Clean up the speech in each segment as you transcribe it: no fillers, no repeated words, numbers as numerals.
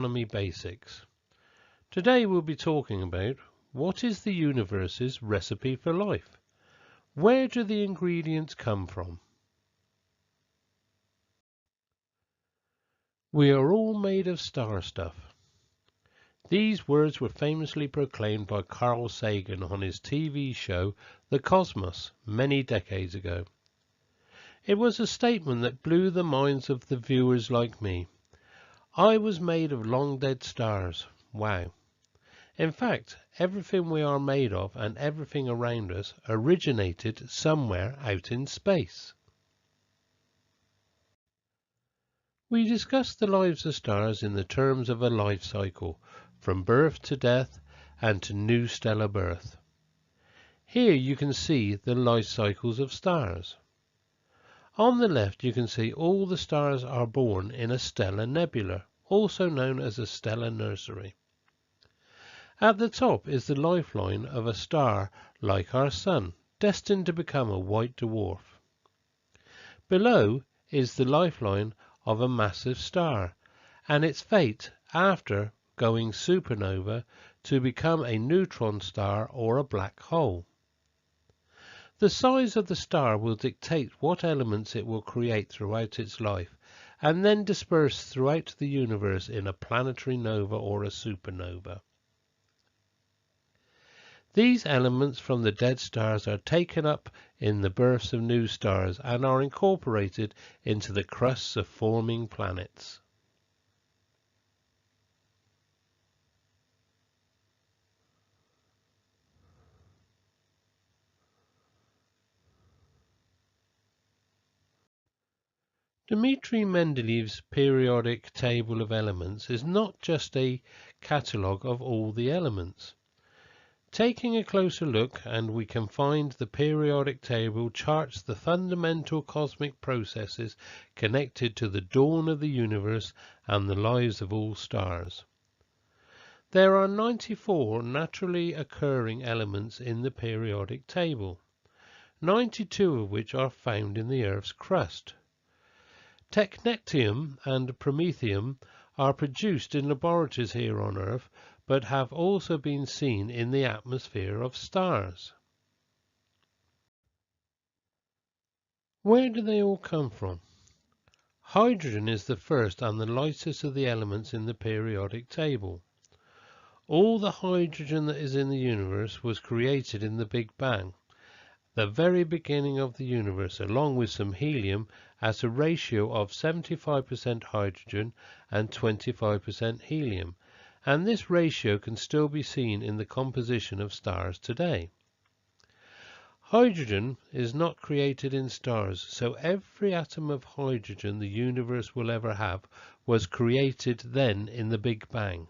Astronomy Basics. Today we'll be talking about what is the universe's recipe for life? Where do the ingredients come from? We are all made of star stuff. These words were famously proclaimed by Carl Sagan on his TV show The Cosmos many decades ago. It was a statement that blew the minds of the viewers like me. I was made of long-dead stars. Wow. In fact, everything we are made of and everything around us originated somewhere out in space. We discuss the lives of stars in the terms of a life cycle, from birth to death and to new stellar birth. Here you can see the life cycles of stars. On the left you can see all the stars are born in a stellar nebula, also known as a stellar nursery. At the top is the lifeline of a star like our Sun, destined to become a white dwarf. Below is the lifeline of a massive star, and its fate after going supernova to become a neutron star or a black hole. The size of the star will dictate what elements it will create throughout its life, and then disperse throughout the universe in a planetary nova or a supernova. These elements from the dead stars are taken up in the births of new stars and are incorporated into the crusts of forming planets. Dmitri Mendeleev's periodic table of elements is not just a catalogue of all the elements. Taking a closer look, and we can find the periodic table charts the fundamental cosmic processes connected to the dawn of the universe and the lives of all stars. There are 94 naturally occurring elements in the periodic table, 92 of which are found in the Earth's crust. Technetium and promethium are produced in laboratories here on Earth, but have also been seen in the atmosphere of stars. Where do they all come from? Hydrogen is the first and the lightest of the elements in the periodic table. All the hydrogen that is in the universe was created in the Big Bang, the very beginning of the universe, along with some helium at a ratio of 75% hydrogen and 25% helium, and this ratio can still be seen in the composition of stars today. Hydrogen is not created in stars, so every atom of hydrogen the universe will ever have was created then in the Big Bang.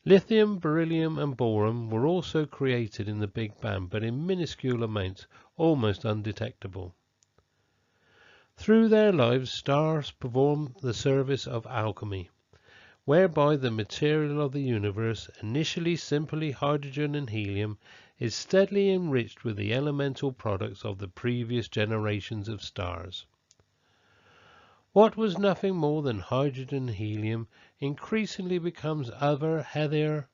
Lithium, beryllium and boron were also created in the Big Bang, but in minuscule amounts, almost undetectable. Through their lives, stars perform the service of alchemy, whereby the material of the universe, initially simply hydrogen and helium, is steadily enriched with the elemental products of the previous generations of stars. What was nothing more than hydrogen and helium increasingly becomes other heavier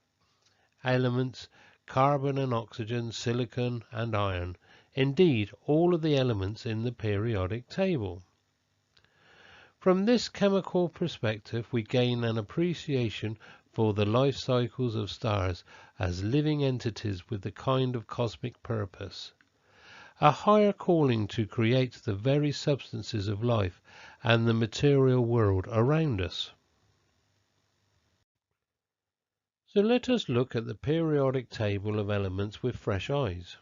elements, carbon and oxygen, silicon and iron, indeed all of the elements in the periodic table. From this chemical perspective we gain an appreciation for the life cycles of stars as living entities with the kind of cosmic purpose, a higher calling to create the very substances of life and the material world around us. So let us look at the periodic table of elements with fresh eyes.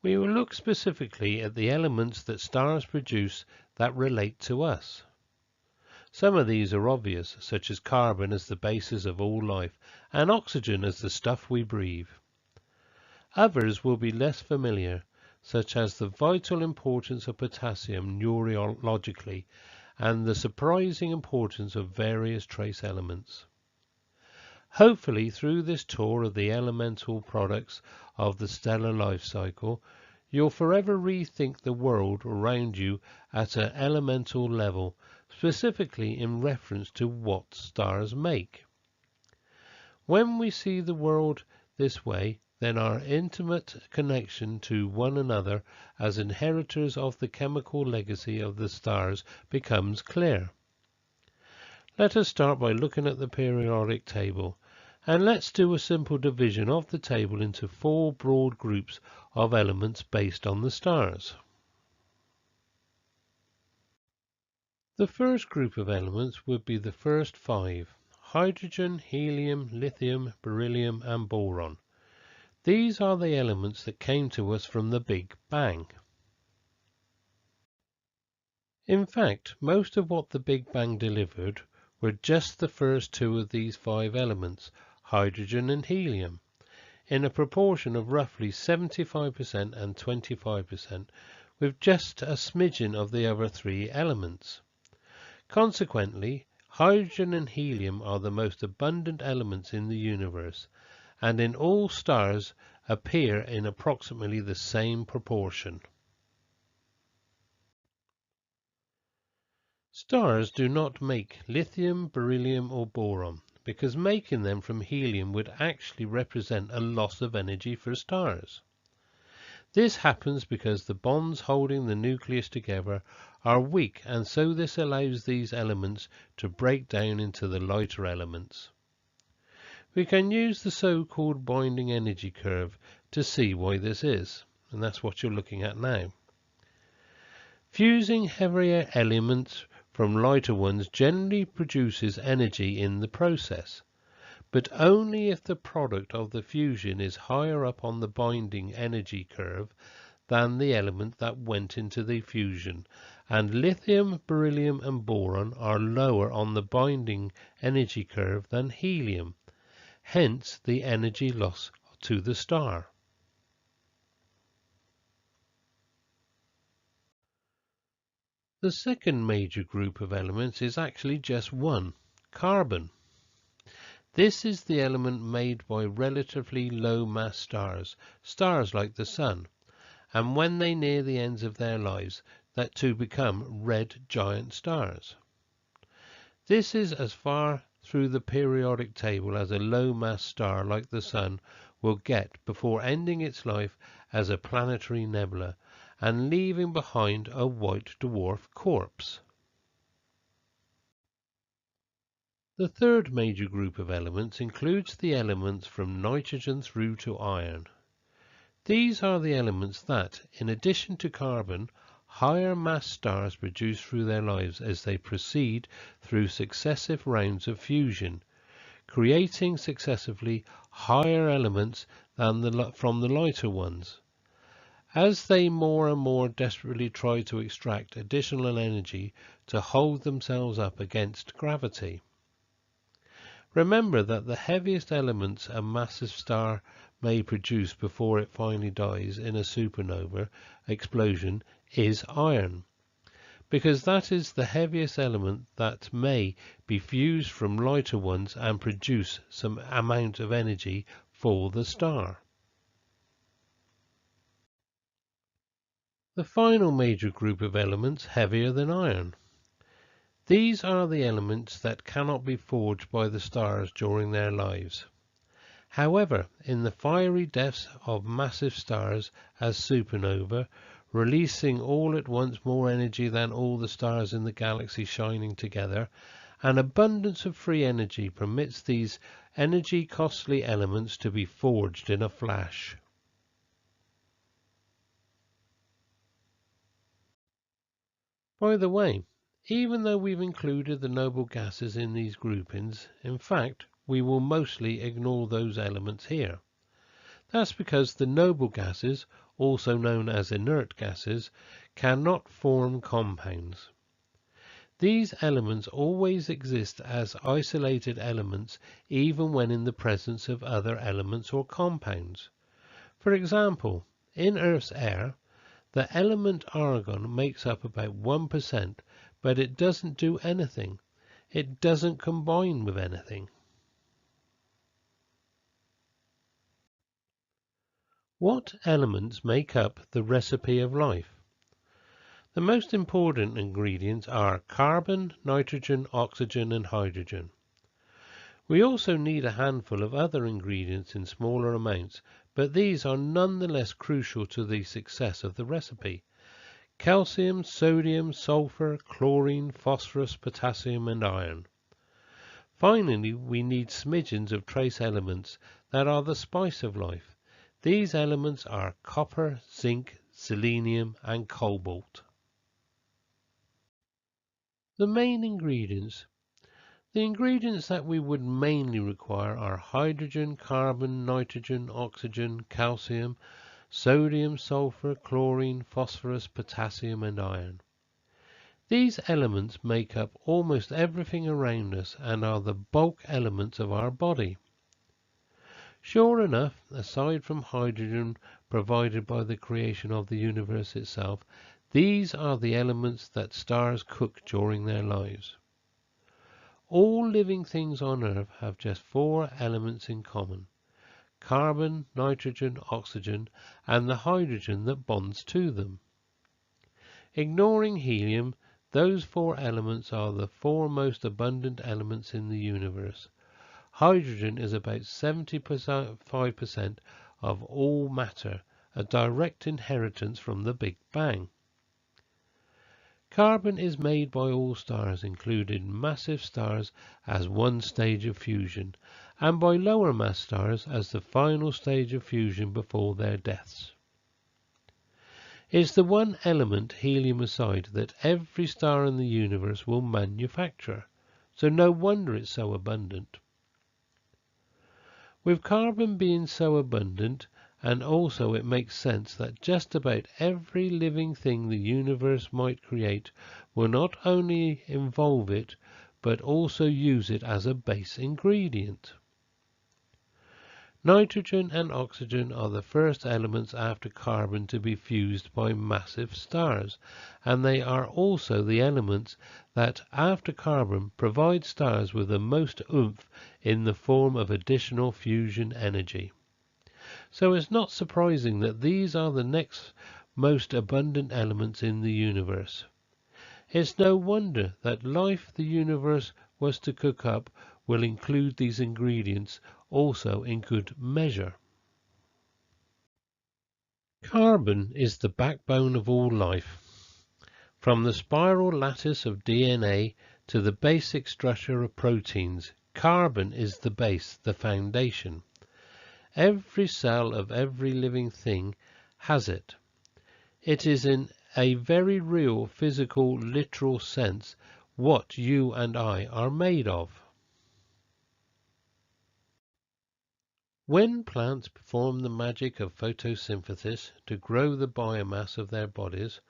We will look specifically at the elements that stars produce that relate to us. Some of these are obvious, such as carbon as the basis of all life and oxygen as the stuff we breathe. Others will be less familiar, such as the vital importance of potassium neurologically and the surprising importance of various trace elements. Hopefully, through this tour of the elemental products of the stellar life cycle, you'll forever rethink the world around you at an elemental level, specifically in reference to what stars make. When we see the world this way, then our intimate connection to one another as inheritors of the chemical legacy of the stars becomes clear. Let us start by looking at the periodic table, and let's do a simple division of the table into 4 broad groups of elements based on the stars. The first group of elements would be the first 5: hydrogen, helium, lithium, beryllium and boron. These are the elements that came to us from the Big Bang. In fact, most of what the Big Bang delivered were just the first 2 of these 5 elements, hydrogen and helium, in a proportion of roughly 75% and 25%, with just a smidgen of the other 3 elements. Consequently, hydrogen and helium are the most abundant elements in the universe, and in all stars appear in approximately the same proportion. Stars do not make lithium, beryllium or boron, because making them from helium would actually represent a loss of energy for stars. This happens because the bonds holding the nucleus together are weak, and so this allows these elements to break down into the lighter elements. We can use the so-called binding energy curve to see why this is, and that's what you're looking at now. Fusing heavier elements from lighter ones generally produces energy in the process, but only if the product of the fusion is higher up on the binding energy curve than the element that went into the fusion, and lithium, beryllium and boron are lower on the binding energy curve than helium, hence the energy loss to the star. The second major group of elements is actually just one: carbon. This is the element made by relatively low mass stars, stars like the Sun, and when they near the ends of their lives, that to become red giant stars. This is as far through the periodic table as a low mass star like the Sun will get before ending its life as a planetary nebula and leaving behind a white dwarf corpse. The third major group of elements includes the elements from nitrogen through to iron. These are the elements that, in addition to carbon, higher mass stars produce through their lives as they proceed through successive rounds of fusion, creating successively higher elements than from the lighter ones. As they more and more desperately try to extract additional energy to hold themselves up against gravity. Remember that the heaviest elements a massive star may produce before it finally dies in a supernova explosion is iron, because that is the heaviest element that may be fused from lighter ones and produce some amount of energy for the star. The final major group of elements heavier than iron. These are the elements that cannot be forged by the stars during their lives. However, in the fiery deaths of massive stars as supernova, releasing all at once more energy than all the stars in the galaxy shining together, an abundance of free energy permits these energy-costly elements to be forged in a flash. By the way, even though we've included the noble gases in these groupings, in fact, we will mostly ignore those elements here. That's because the noble gases, also known as inert gases, cannot form compounds. These elements always exist as isolated elements even when in the presence of other elements or compounds. For example, in Earth's air, the element argon makes up about 1%, but it doesn't do anything. It doesn't combine with anything. What elements make up the recipe of life? The most important ingredients are carbon, nitrogen, oxygen and hydrogen. We also need a handful of other ingredients in smaller amounts, but these are nonetheless crucial to the success of the recipe. Calcium, sodium, sulfur, chlorine, phosphorus, potassium and iron. Finally, we need smidgens of trace elements that are the spice of life. These elements are copper, zinc, selenium and cobalt. The main ingredients. The ingredients that we would mainly require are hydrogen, carbon, nitrogen, oxygen, calcium, sodium, sulfur, chlorine, phosphorus, potassium and iron. These elements make up almost everything around us and are the bulk elements of our body. Sure enough, aside from hydrogen provided by the creation of the universe itself, these are the elements that stars cook during their lives. All living things on Earth have just 4 elements in common: carbon, nitrogen, oxygen, and the hydrogen that bonds to them. Ignoring helium, those 4 elements are the 4 most abundant elements in the universe. Hydrogen is about 75% of all matter, a direct inheritance from the Big Bang. Carbon is made by all stars, including massive stars, as one stage of fusion, and by lower mass stars as the final stage of fusion before their deaths. It's the one element, helium aside, that every star in the universe will manufacture, so no wonder it's so abundant. With carbon being so abundant, and also it makes sense that just about every living thing the universe might create will not only involve it, but also use it as a base ingredient. Nitrogen and oxygen are the first elements after carbon to be fused by massive stars, and they are also the elements that, after carbon, provide stars with the most oomph in the form of additional fusion energy. So it's not surprising that these are the next most abundant elements in the universe. It's no wonder that life the universe was to cook up will include these ingredients also in good measure. Carbon is the backbone of all life. From the spiral lattice of DNA to the basic structure of proteins, carbon is the base, the foundation. Every cell of every living thing has it. It is in a very real, physical, literal sense what you and I are made of. When plants perform the magic of photosynthesis to grow the biomass of their bodies,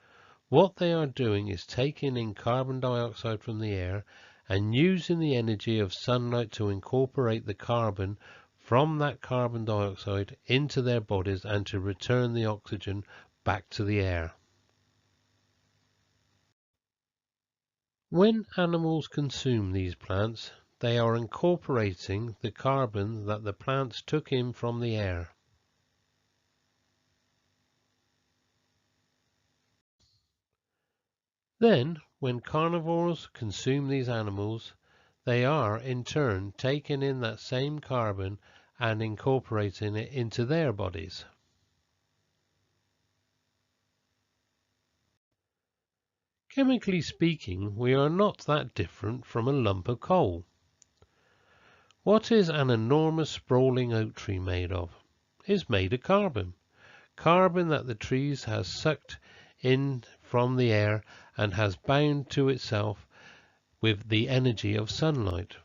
what they are doing is taking in carbon dioxide from the air and using the energy of sunlight to incorporate the carbon from that carbon dioxide into their bodies and to return the oxygen back to the air. When animals consume these plants, they are incorporating the carbon that the plants took in from the air. Then, when carnivores consume these animals, they are in turn taking in that same carbon and incorporating it into their bodies. Chemically speaking, we are not that different from a lump of coal. What is an enormous sprawling oak tree made of? It's made of carbon. Carbon that the tree has sucked in from the air and has bound to itself with the energy of sunlight.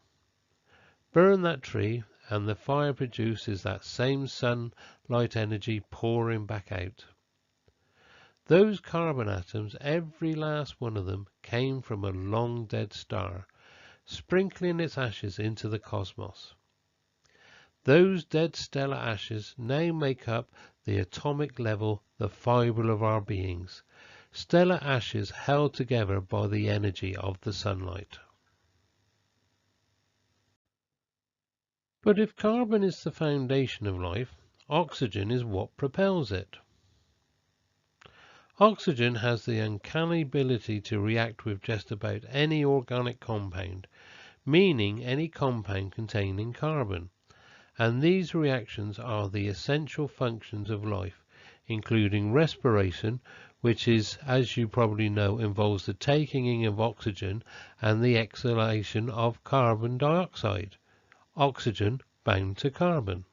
Burn that tree and the fire produces that same sunlight energy pouring back out. Those carbon atoms, every last one of them, came from a long dead star, sprinkling its ashes into the cosmos. Those dead stellar ashes now make up the atomic level, the fibre of our beings, stellar ashes held together by the energy of the sunlight. But if carbon is the foundation of life, oxygen is what propels it. Oxygen has the uncanny ability to react with just about any organic compound, meaning any compound containing carbon, and these reactions are the essential functions of life, including respiration, which is, as you probably know, involves the taking in of oxygen and the exhalation of carbon dioxide, oxygen bound to carbon.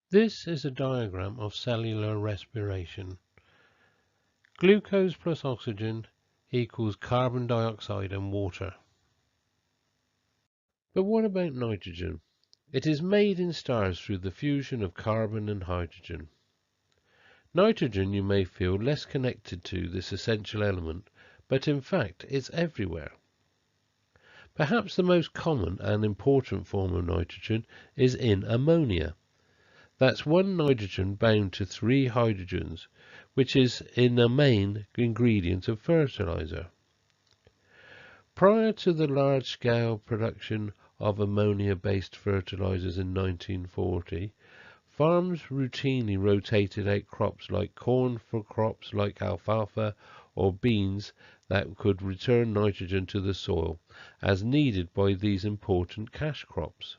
This is a diagram of cellular respiration. Glucose plus oxygen equals carbon dioxide and water. But what about nitrogen? It is made in stars through the fusion of carbon and hydrogen. Nitrogen you may feel less connected to this essential element, but in fact it's everywhere. Perhaps the most common and important form of nitrogen is in ammonia. That's one nitrogen bound to three hydrogens, which is in the main ingredient of fertilizer. Prior to the large-scale production of ammonia-based fertilizers in 1940, farms routinely rotated out crops like corn for crops like alfalfa or beans that could return nitrogen to the soil, as needed by these important cash crops.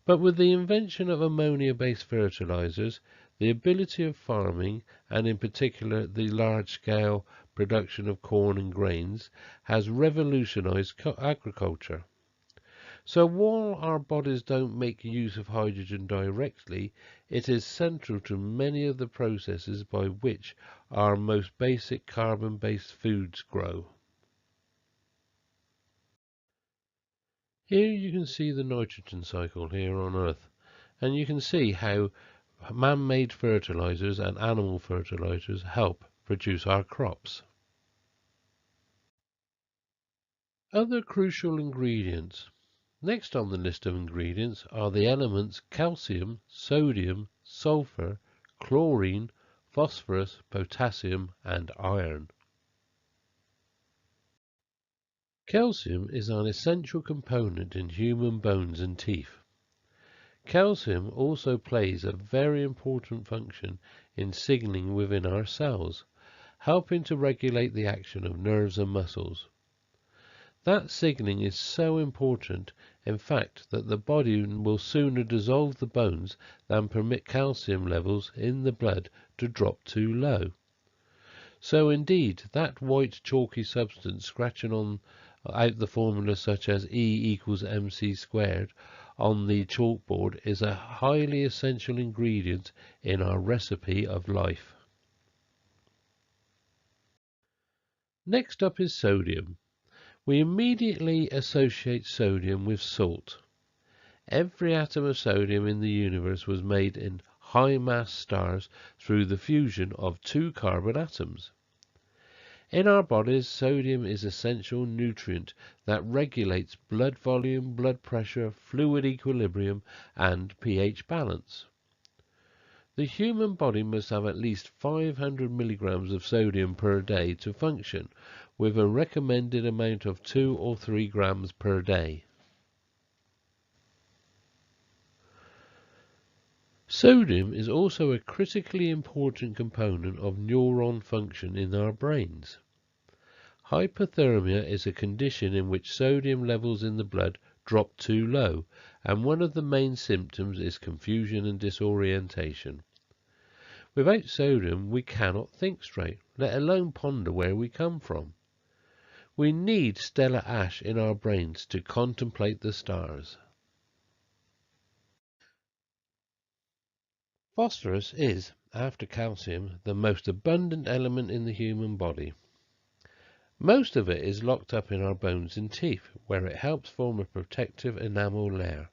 But with the invention of ammonia-based fertilizers, the ability of farming, and in particular the large-scale production of corn and grains, has revolutionized agriculture. So while our bodies don't make use of hydrogen directly, it is central to many of the processes by which our most basic carbon-based foods grow. Here you can see the nitrogen cycle here on Earth, and you can see how man-made fertilizers and animal fertilizers help produce our crops. Other crucial ingredients. Next on the list of ingredients are the elements calcium, sodium, sulfur, chlorine, phosphorus, potassium, and iron. Calcium is an essential component in human bones and teeth. Calcium also plays a very important function in signaling within our cells, helping to regulate the action of nerves and muscles. That signaling is so important, in fact, that the body will sooner dissolve the bones than permit calcium levels in the blood to drop too low. So indeed, that white chalky substance scratching out the formula such as E equals mc squared on the chalkboard is a highly essential ingredient in our recipe of life. Next up is sodium. We immediately associate sodium with salt. Every atom of sodium in the universe was made in high-mass stars through the fusion of two carbon atoms. In our bodies, sodium is an essential nutrient that regulates blood volume, blood pressure, fluid equilibrium, and pH balance. The human body must have at least 500 milligrams of sodium per day to function, with a recommended amount of 2 or 3 grams per day. Sodium is also a critically important component of neuron function in our brains. Hypothermia is a condition in which sodium levels in the blood drop too low, and one of the main symptoms is confusion and disorientation. Without sodium, we cannot think straight, let alone ponder where we come from. We need stellar ash in our brains to contemplate the stars. Phosphorus is, after calcium, the most abundant element in the human body. Most of it is locked up in our bones and teeth, where it helps form a protective enamel layer.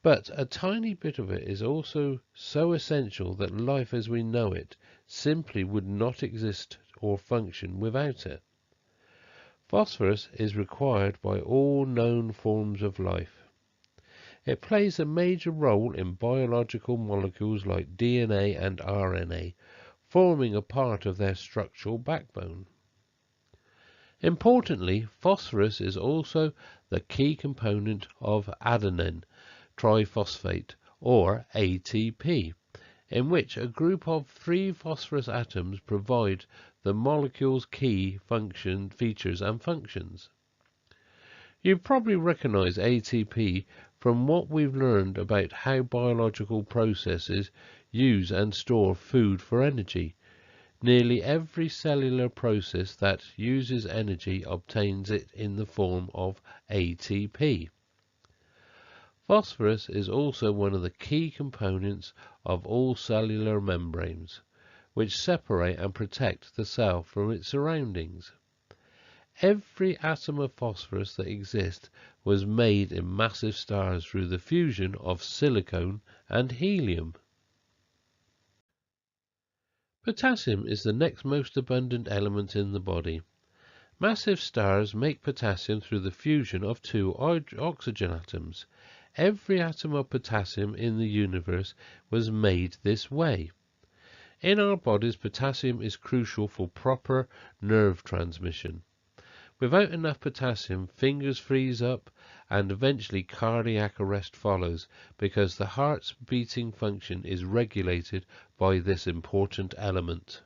But a tiny bit of it is also so essential that life as we know it simply would not exist or function without it. Phosphorus is required by all known forms of life. It plays a major role in biological molecules like DNA and RNA, forming a part of their structural backbone. Importantly, phosphorus is also the key component of adenine triphosphate, or ATP, in which a group of 3 phosphorus atoms provide the molecule's key features and functions. You probably recognize ATP from what we've learned about how biological processes use and store food for energy. Nearly every cellular process that uses energy obtains it in the form of ATP. Phosphorus is also one of the key components of all cellular membranes, which separate and protect the cell from its surroundings. Every atom of phosphorus that exists was made in massive stars through the fusion of silicon and helium. Potassium is the next most abundant element in the body. Massive stars make potassium through the fusion of 2 oxygen atoms. Every atom of potassium in the universe was made this way. In our bodies, potassium is crucial for proper nerve transmission. Without enough potassium, fingers freeze up and eventually cardiac arrest follows because the heart's beating function is regulated by this important element.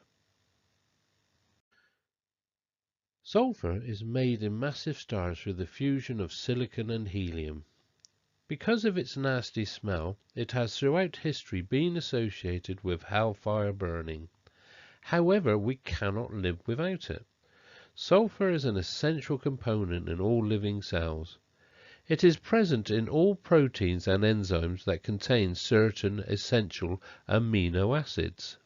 Sulfur is made in massive stars through the fusion of silicon and helium. Because of its nasty smell, it has throughout history been associated with hellfire burning. However, we cannot live without it. Sulfur is an essential component in all living cells. It is present in all proteins and enzymes that contain certain essential amino acids.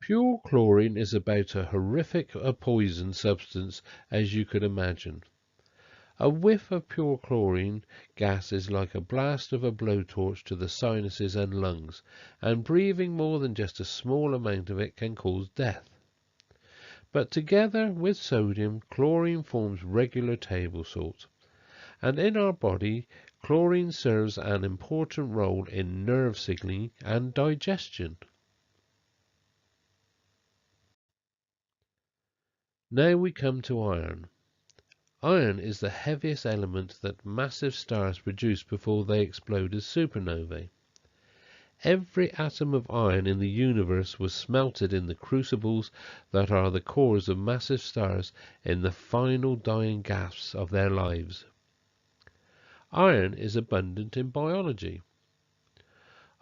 Pure chlorine is about as horrific a poison substance as you could imagine. A whiff of pure chlorine gas is like a blast of a blowtorch to the sinuses and lungs, and breathing more than just a small amount of it can cause death. But together with sodium, chlorine forms regular table salt, and in our body, chlorine serves an important role in nerve signaling and digestion. Now we come to iron. Iron is the heaviest element that massive stars produce before they explode as supernovae. Every atom of iron in the universe was smelted in the crucibles that are the cores of massive stars in the final dying gasps of their lives. Iron is abundant in biology.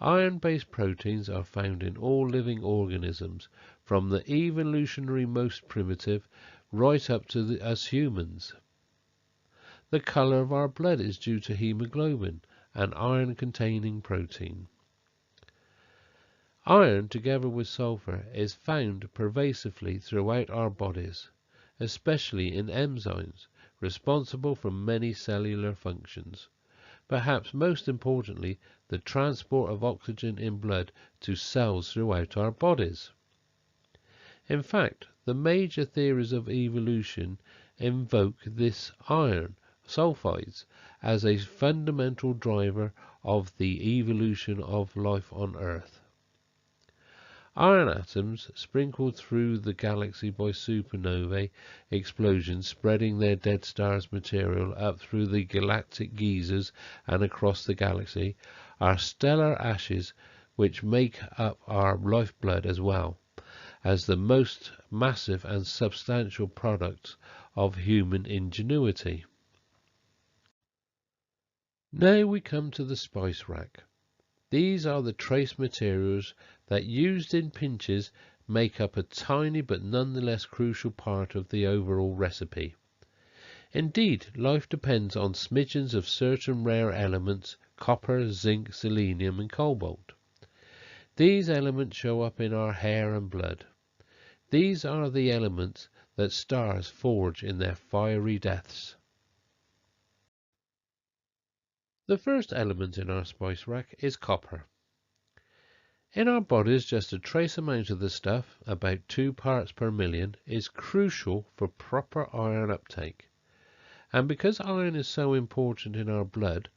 Iron-based proteins are found in all living organisms, from the evolutionary most primitive right up to us humans. The color of our blood is due to hemoglobin, an iron-containing protein. Iron, together with sulfur, is found pervasively throughout our bodies, especially in enzymes, responsible for many cellular functions. Perhaps most importantly, the transport of oxygen in blood to cells throughout our bodies. In fact, the major theories of evolution invoke this iron sulfides as a fundamental driver of the evolution of life on Earth. Iron atoms sprinkled through the galaxy by supernovae explosions, spreading their dead stars material up through the galactic geysers and across the galaxy, are stellar ashes which make up our lifeblood as well as the most massive and substantial products of human ingenuity. Now we come to the spice rack. These are the trace materials that, used in pinches, make up a tiny but nonetheless crucial part of the overall recipe. Indeed, life depends on smidgens of certain rare elements: copper, zinc, selenium, and cobalt. These elements show up in our hair and blood. These are the elements that stars forge in their fiery deaths. The first element in our spice rack is copper. In our bodies, just a trace amount of the stuff, about 2 parts per million, is crucial for proper iron uptake. And because iron is so important in our blood,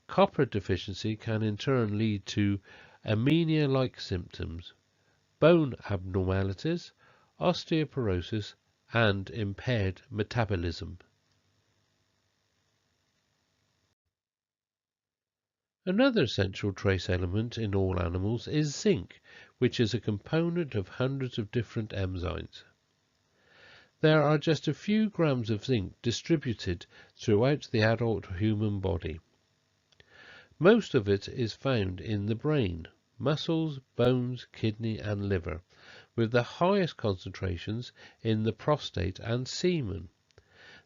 copper deficiency can in turn lead to anemia-like symptoms, bone abnormalities, osteoporosis, and impaired metabolism. Another essential trace element in all animals is zinc, which is a component of hundreds of different enzymes. There are just a few grams of zinc distributed throughout the adult human body. Most of it is found in the brain, muscles, bones, kidney and liver, with the highest concentrations in the prostate and semen.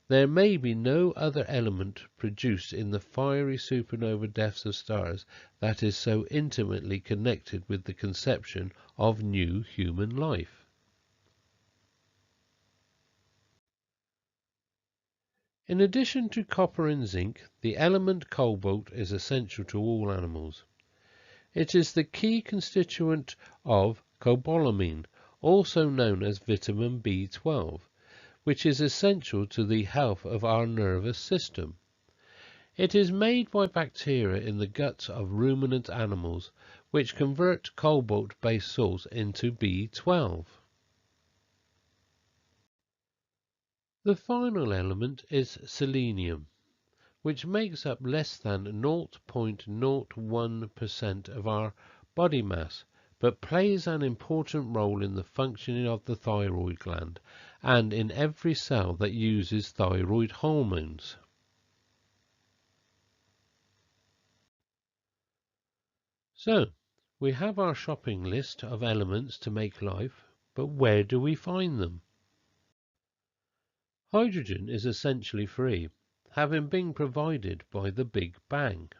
There may be no other element produced in the fiery supernova deaths of stars that is so intimately connected with the conception of new human life. In addition to copper and zinc, the element cobalt is essential to all animals. It is the key constituent of cobalamin, also known as vitamin B12, which is essential to the health of our nervous system. It is made by bacteria in the guts of ruminant animals, which convert cobalt-based salts into B12. The final element is selenium, which makes up less than 0.01% of our body mass, but plays an important role in the functioning of the thyroid gland and in every cell that uses thyroid hormones. So, we have our shopping list of elements to make life, but where do we find them? Hydrogen is essentially free, having been provided by the Big Bang.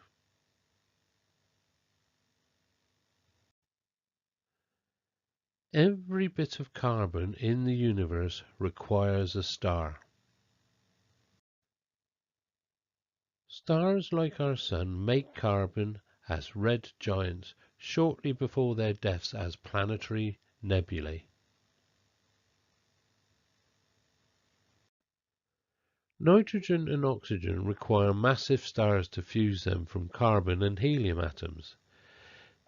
Every bit of carbon in the universe requires a star. Stars like our Sun make carbon as red giants shortly before their deaths as planetary nebulae. Nitrogen and oxygen require massive stars to fuse them from carbon and helium atoms.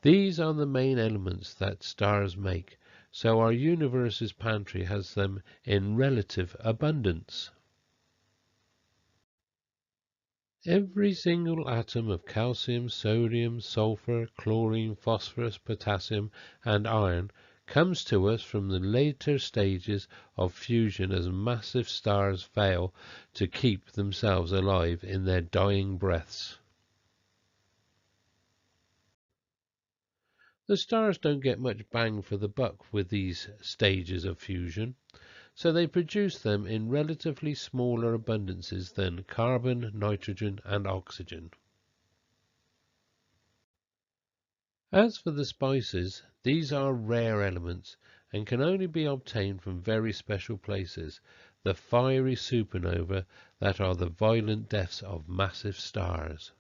These are the main elements that stars make, so our universe's pantry has them in relative abundance. Every single atom of calcium, sodium, sulfur, chlorine, phosphorus, potassium and iron comes to us from the later stages of fusion as massive stars fail to keep themselves alive in their dying breaths. The stars don't get much bang for the buck with these stages of fusion, so they produce them in relatively smaller abundances than carbon, nitrogen and oxygen. As for the spices, these are rare elements and can only be obtained from very special places, the fiery supernova that are the violent deaths of massive stars.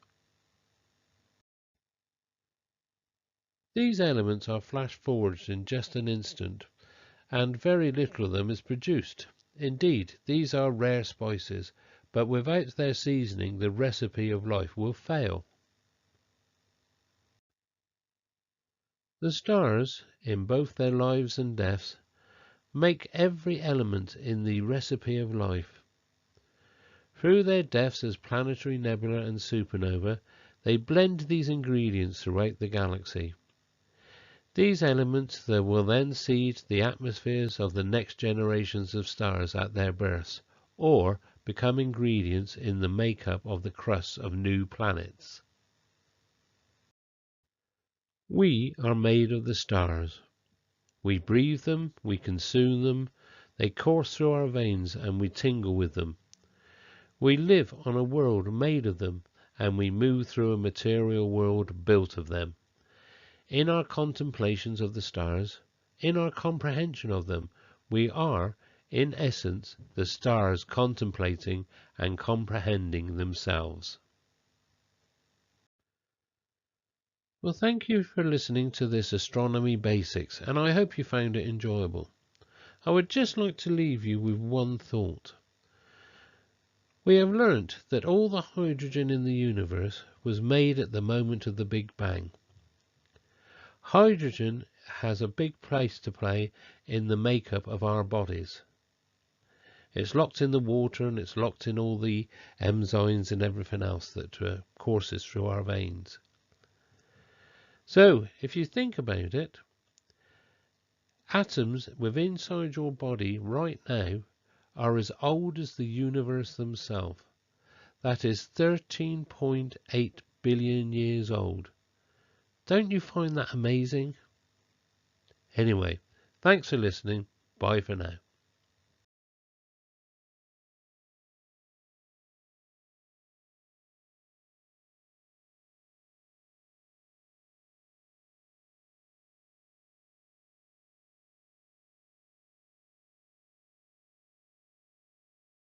These elements are flash forwarded in just an instant, and very little of them is produced. Indeed, these are rare spices, but without their seasoning the recipe of life will fail. The stars, in both their lives and deaths, make every element in the recipe of life. Through their deaths as planetary nebula and supernova, they blend these ingredients throughout the galaxy. These elements that will then seed the atmospheres of the next generations of stars at their births, or become ingredients in the makeup of the crusts of new planets. We are made of the stars. We breathe them, we consume them, they course through our veins and we tingle with them. We live on a world made of them, and we move through a material world built of them. In our contemplations of the stars, in our comprehension of them, we are, in essence, the stars contemplating and comprehending themselves. Well, thank you for listening to this Astronomy Basics, and I hope you found it enjoyable. I would just like to leave you with one thought. We have learnt that all the hydrogen in the universe was made at the moment of the Big Bang. Hydrogen has a big place to play in the makeup of our bodies. It's locked in the water and it's locked in all the enzymes and everything else that courses through our veins. So, if you think about it, atoms within inside your body right now are as old as the universe themselves. That is 13.8 billion years old. Don't you find that amazing? Anyway, thanks for listening. Bye for now.